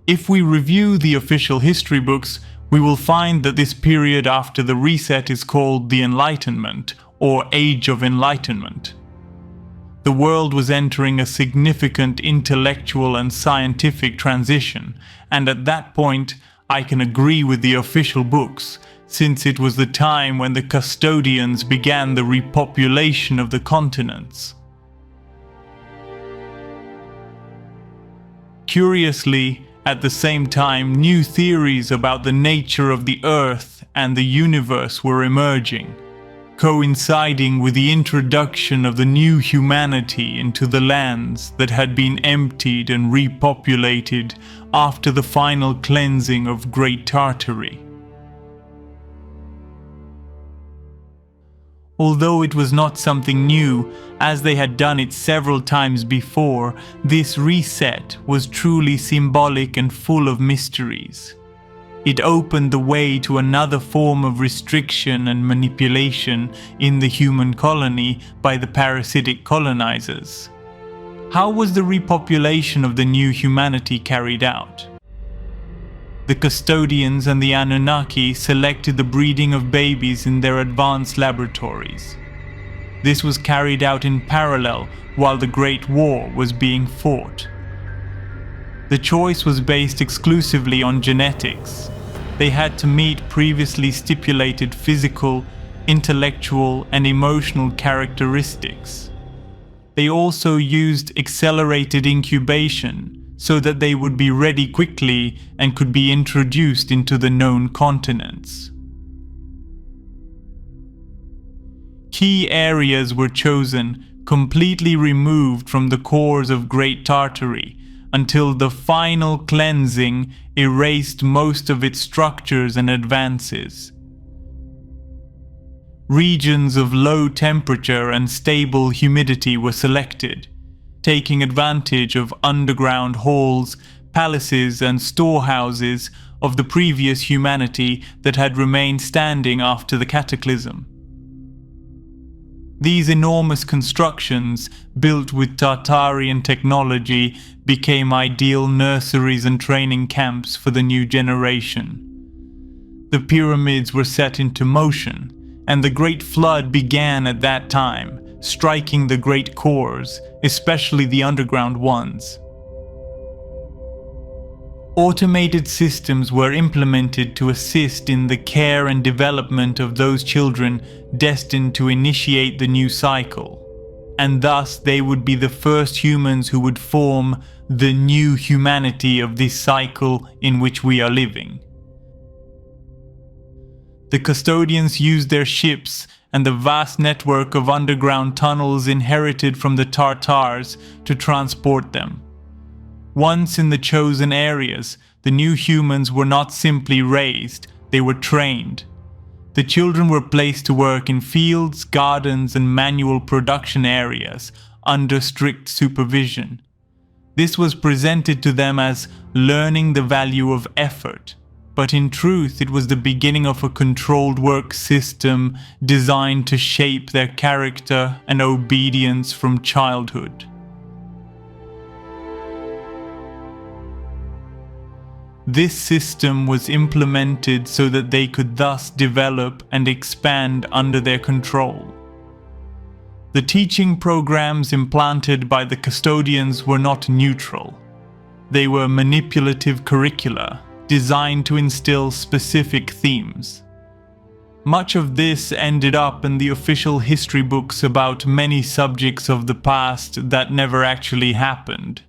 If we review the official history books, we will find that this period after the reset is called the Enlightenment, or Age of Enlightenment. The world was entering a significant intellectual and scientific transition, and at that point, I can agree with the official books, since it was the time when the custodians began the repopulation of the continents. Curiously, at the same time, new theories about the nature of the Earth and the universe were emerging, coinciding with the introduction of the new humanity into the lands that had been emptied and repopulated after the final cleansing of Great Tartary. Although it was not something new, as they had done it several times before, this reset was truly symbolic and full of mysteries. It opened the way to another form of restriction and manipulation in the human colony by the parasitic colonizers. How was the repopulation of the new humanity carried out? The custodians and the Anunnaki selected the breeding of babies in their advanced laboratories. This was carried out in parallel while the Great War was being fought. The choice was based exclusively on genetics. They had to meet previously stipulated physical, intellectual, and emotional characteristics. They also used accelerated incubation so that they would be ready quickly and could be introduced into the known continents. Key areas were chosen, completely removed from the cores of Great Tartary, until the final cleansing erased most of its structures and advances. Regions of low temperature and stable humidity were selected, taking advantage of underground halls, palaces, and storehouses of the previous humanity that had remained standing after the cataclysm. These enormous constructions, built with Tartarian technology, became ideal nurseries and training camps for the new generation. The pyramids were set into motion, and the Great Flood began at that time, striking the great cores, especially the underground ones. Automated systems were implemented to assist in the care and development of those children destined to initiate the new cycle, and thus they would be the first humans who would form the new humanity of this cycle in which we are living. The custodians used their ships and the vast network of underground tunnels inherited from the Tartars to transport them. Once in the chosen areas, the new humans were not simply raised, they were trained. The children were placed to work in fields, gardens, and manual production areas under strict supervision. This was presented to them as learning the value of effort, but in truth it was the beginning of a controlled work system designed to shape their character and obedience from childhood. This system was implemented so that they could thus develop and expand under their control. The teaching programs implanted by the custodians were not neutral. They were manipulative curricula designed to instill specific themes. Much of this ended up in the official history books about many subjects of the past that never actually happened.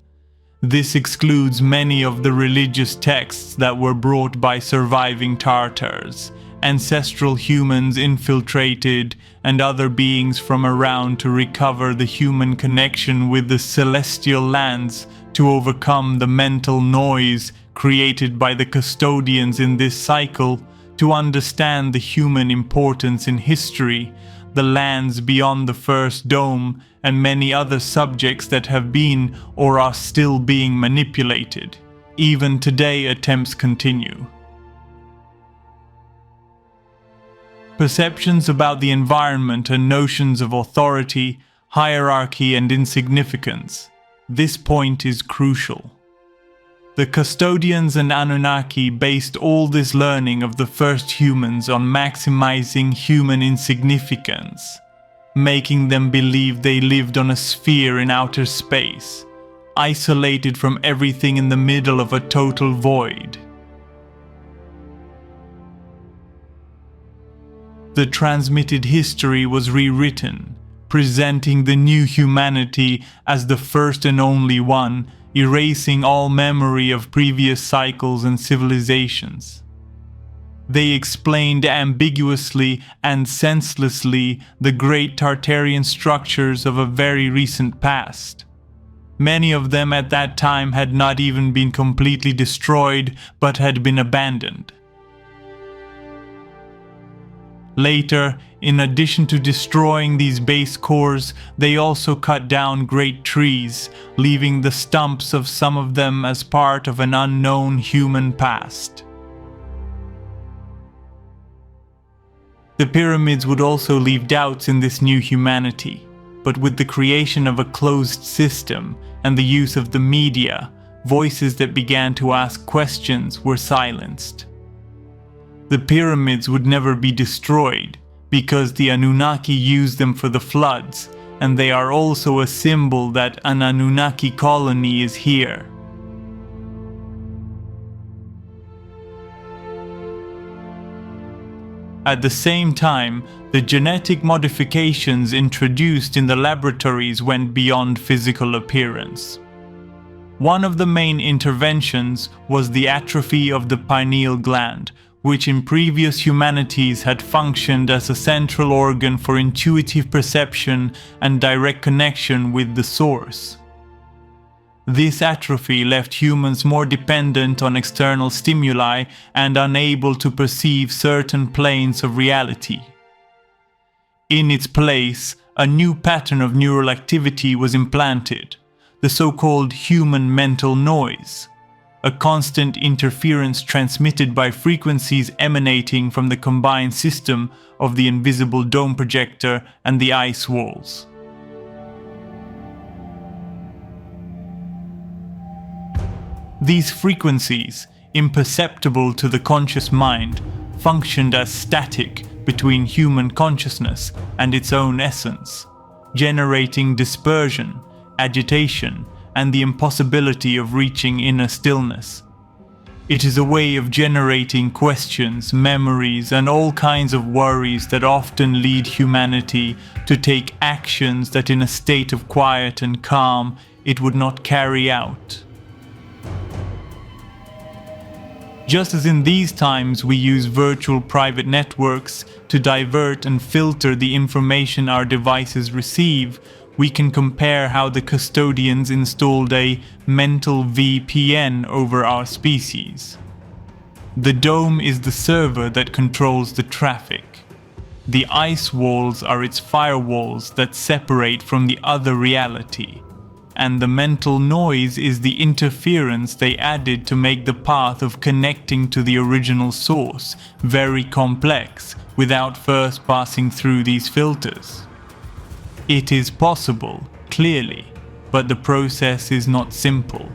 This excludes many of the religious texts that were brought by surviving Tartars, ancestral humans infiltrated, and other beings from around to recover the human connection with the celestial lands to overcome the mental noise created by the custodians in this cycle, to understand the human importance in history, the lands beyond the first dome, and many other subjects that have been or are still being manipulated. Even today, attempts continue. Perceptions about the environment and notions of authority, hierarchy, and insignificance. This point is crucial. The custodians and Anunnaki based all this learning of the first humans on maximizing human insignificance, making them believe they lived on a sphere in outer space, isolated from everything in the middle of a total void. The transmitted history was rewritten, presenting the new humanity as the first and only one, erasing all memory of previous cycles and civilizations. They explained ambiguously and senselessly the great Tartarian structures of a very recent past. Many of them at that time had not even been completely destroyed, but had been abandoned. Later, in addition to destroying these base cores, they also cut down great trees, leaving the stumps of some of them as part of an unknown human past. The pyramids would also leave doubts in this new humanity, but with the creation of a closed system and the use of the media, voices that began to ask questions were silenced. The pyramids would never be destroyed, because the Anunnaki used them for the floods, and they are also a symbol that an Anunnaki colony is here. At the same time, the genetic modifications introduced in the laboratories went beyond physical appearance. One of the main interventions was the atrophy of the pineal gland, which in previous humanities had functioned as a central organ for intuitive perception and direct connection with the source. This atrophy left humans more dependent on external stimuli and unable to perceive certain planes of reality. In its place, a new pattern of neural activity was implanted, the so-called human mental noise, a constant interference transmitted by frequencies emanating from the combined system of the invisible dome projector and the ice walls. These frequencies, imperceptible to the conscious mind, functioned as static between human consciousness and its own essence, generating dispersion, agitation, and the impossibility of reaching inner stillness. It is a way of generating questions, memories, and all kinds of worries that often lead humanity to take actions that in a state of quiet and calm it would not carry out. Just as in these times we use virtual private networks to divert and filter the information our devices receive, we can compare how the custodians installed a mental VPN over our species. The dome is the server that controls the traffic. The ice walls are its firewalls that separate from the other reality. And the mental noise is the interference they added to make the path of connecting to the original source very complex without first passing through these filters. It is possible, clearly, but the process is not simple.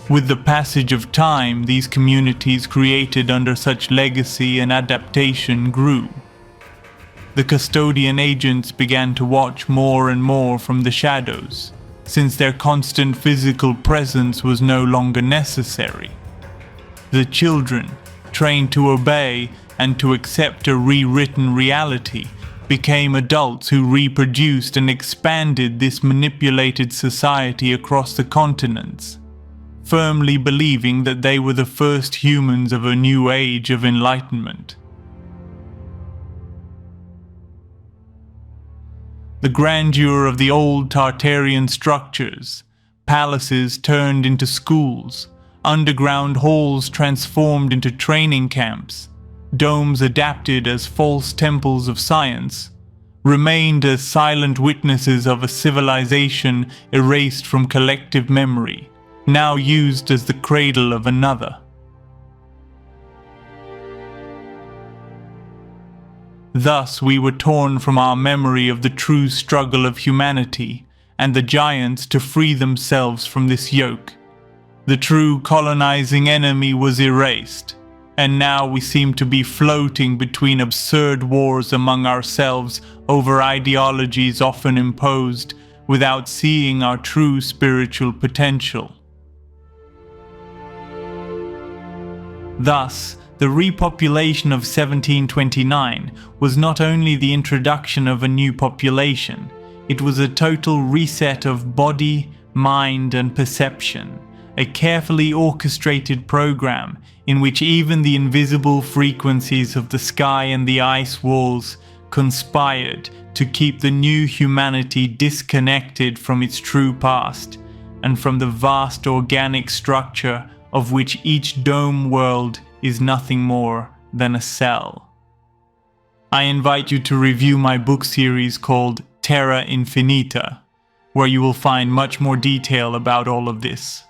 With the passage of time, these communities created under such legacy and adaptation grew. The custodian agents began to watch more and more from the shadows, since their constant physical presence was no longer necessary. The children, trained to obey and to accept a rewritten reality, became adults who reproduced and expanded this manipulated society across the continents, firmly believing that they were the first humans of a new age of enlightenment. The grandeur of the old Tartarian structures, palaces turned into schools, underground halls transformed into training camps, domes adapted as false temples of science, remained as silent witnesses of a civilization erased from collective memory, now used as the cradle of another. Thus we were torn from our memory of the true struggle of humanity, and the giants to free themselves from this yoke. The true colonizing enemy was erased, and now we seem to be floating between absurd wars among ourselves over ideologies often imposed without seeing our true spiritual potential. Thus, the repopulation of 1729 was not only the introduction of a new population, it was a total reset of body, mind, and perception, a carefully orchestrated program in which even the invisible frequencies of the sky and the ice walls conspired to keep the new humanity disconnected from its true past and from the vast organic structure of which each dome world is nothing more than a cell. I invite you to review my book series called TERRA-INFINITA, where you will find much more detail about all of this.